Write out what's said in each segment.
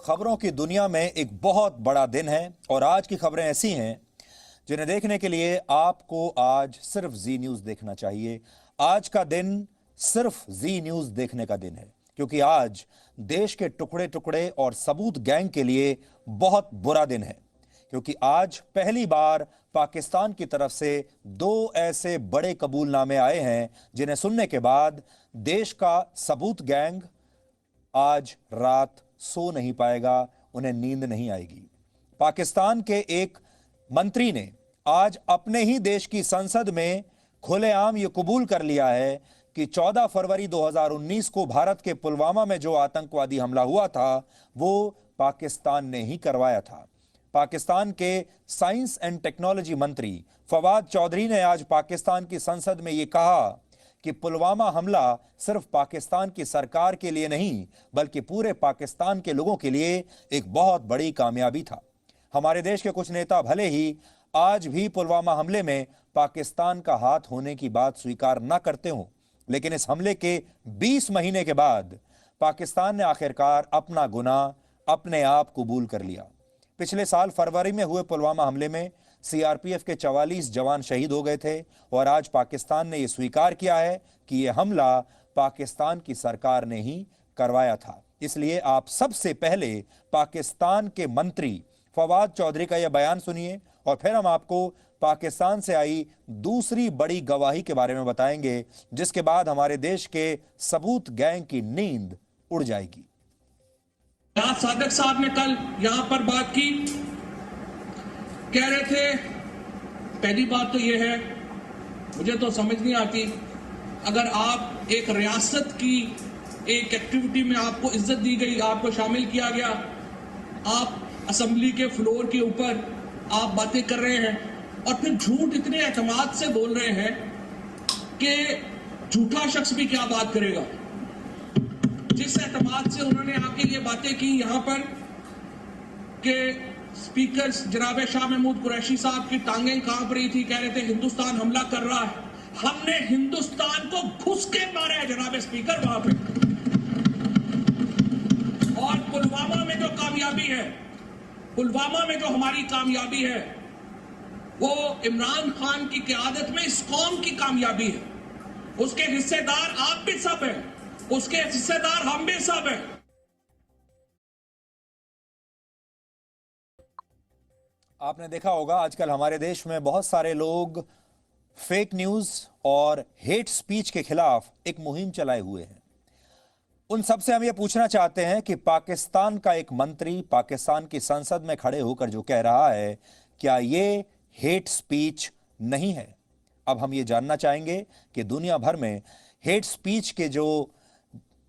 खबरों की दुनिया में एक बहुत बड़ा दिन है और आज की खबरें ऐसी हैं जिन्हें देखने के लिए आपको आज सिर्फ जी न्यूज देखना चाहिए। आज का दिन सिर्फ जी न्यूज देखने का दिन है क्योंकि आज देश के टुकड़े टुकड़े और सबूत गैंग के लिए बहुत बुरा दिन है, क्योंकि आज पहली बार पाकिस्तान की तरफ से दो ऐसे बड़े कबूलनामे आए हैं जिन्हें सुनने के बाद देश का सबूत गैंग आज रात सो नहीं पाएगा, उन्हें नींद नहीं आएगी। पाकिस्तान के एक मंत्री ने आज अपने ही देश की संसद में खुलेआम यह कबूल कर लिया है कि 14 फरवरी 2019 को भारत के पुलवामा में जो आतंकवादी हमला हुआ था वो पाकिस्तान ने ही करवाया था। पाकिस्तान के साइंस एंड टेक्नोलॉजी मंत्री फवाद चौधरी ने आज पाकिस्तान की संसद में यह कहा कि पुलवामा हमला सिर्फ पाकिस्तान की सरकार के लिए नहीं बल्कि पूरे पाकिस्तान के लोगों के लिए एक बहुत बड़ी कामयाबी था। हमारे देश के कुछ नेता भले ही आज भी पुलवामा हमले में पाकिस्तान का हाथ होने की बात स्वीकार न करते हों, लेकिन इस हमले के 20 महीने के बाद पाकिस्तान ने आखिरकार अपना गुनाह अपने आप कबूल कर लिया। पिछले साल फरवरी में हुए पुलवामा हमले में सीआरपीएफ के 44 जवान शहीद हो गए थे और आज पाकिस्तान ने यह स्वीकार किया है कि यह हमला पाकिस्तान की सरकार ने ही करवाया था। इसलिए आप सबसे पहले पाकिस्तान के मंत्री फवाद चौधरी का यह बयान सुनिए और फिर हम आपको पाकिस्तान से आई दूसरी बड़ी गवाही के बारे में बताएंगे, जिसके बाद हमारे देश के सबूत गैंग की नींद उड़ जाएगी। राज सादक साहब ने कल यहां पर बात की, कह रहे थे, पहली बात तो यह है, मुझे तो समझ नहीं आती, अगर आप एक रियासत की एक एक्टिविटी में आपको इज्जत दी गई, आपको शामिल किया गया, आप असेंबली के फ्लोर के ऊपर आप बातें कर रहे हैं और फिर झूठ इतने एतमाद से बोल रहे हैं कि झूठा शख्स भी क्या बात करेगा। जिस एतमाद से उन्होंने आके ये बातें की यहां पर कि स्पीकर जनाब शाह महमूद कुरैशी साहब की टांगें कांप रही थी, कह रहे थे हिंदुस्तान हमला कर रहा है। हमने हिंदुस्तान को घुस के मारा है जनाब स्पीकर वहां पे। और पुलवामा में जो कामयाबी है, पुलवामा में जो हमारी कामयाबी है, वो इमरान खान की क़यादत में इस कौम की कामयाबी है। उसके हिस्सेदार आप भी सब हैं, उसके हिस्सेदार हम भी सब हैं। आपने देखा होगा आजकल हमारे देश में बहुत सारे लोग फेक न्यूज और हेट स्पीच के खिलाफ एक मुहिम चलाए हुए हैं। उन सबसे हम ये पूछना चाहते हैं कि पाकिस्तान का एक मंत्री पाकिस्तान की संसद में खड़े होकर जो कह रहा है, क्या ये हेट स्पीच नहीं है? अब हम ये जानना चाहेंगे कि दुनिया भर में हेट स्पीच के जो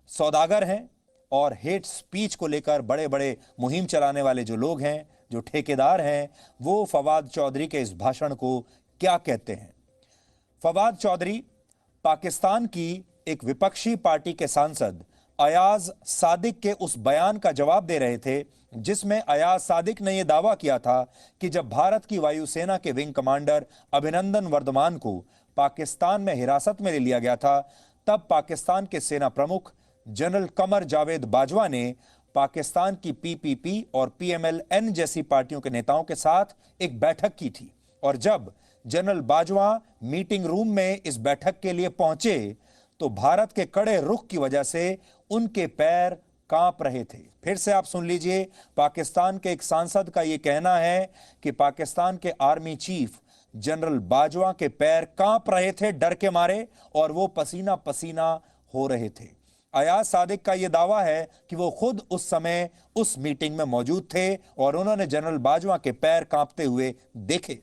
सौदागर हैं और हेट स्पीच को लेकर बड़े बड़े मुहिम चलाने वाले जो लोग हैं, जो ठेकेदार हैं, वो फवाद चौधरी के इस भाषण को क्या कहते हैं। फवाद चौधरी पाकिस्तान की एक विपक्षी पार्टी के सांसद अयाज सादिक के उस बयान का जवाब दे रहे थे जिसमें अयाज सादिक ने यह दावा किया था कि जब भारत की वायुसेना के विंग कमांडर अभिनंदन वर्धमान को पाकिस्तान में हिरासत में ले लिया गया था, तब पाकिस्तान के सेना प्रमुख जनरल कमर जावेद बाजवा ने पाकिस्तान की पीपीपी और पीएमएल-एन जैसी पार्टियों के नेताओं के साथ एक बैठक की थी और जब जनरल बाजवा मीटिंग रूम में इस बैठक के लिए पहुंचे तो भारत के कड़े रुख की वजह से उनके पैर कांप रहे थे। फिर से आप सुन लीजिए, पाकिस्तान के एक सांसद का यह कहना है कि पाकिस्तान के आर्मी चीफ जनरल बाजवा के पैर कांप रहे थे डर के मारे और वो पसीना पसीना हो रहे थे। अयाज सादिक का यह दावा है कि वो खुद उस समय उस मीटिंग में मौजूद थे और उन्होंने जनरल बाजवा के पैर कांपते हुए देखे।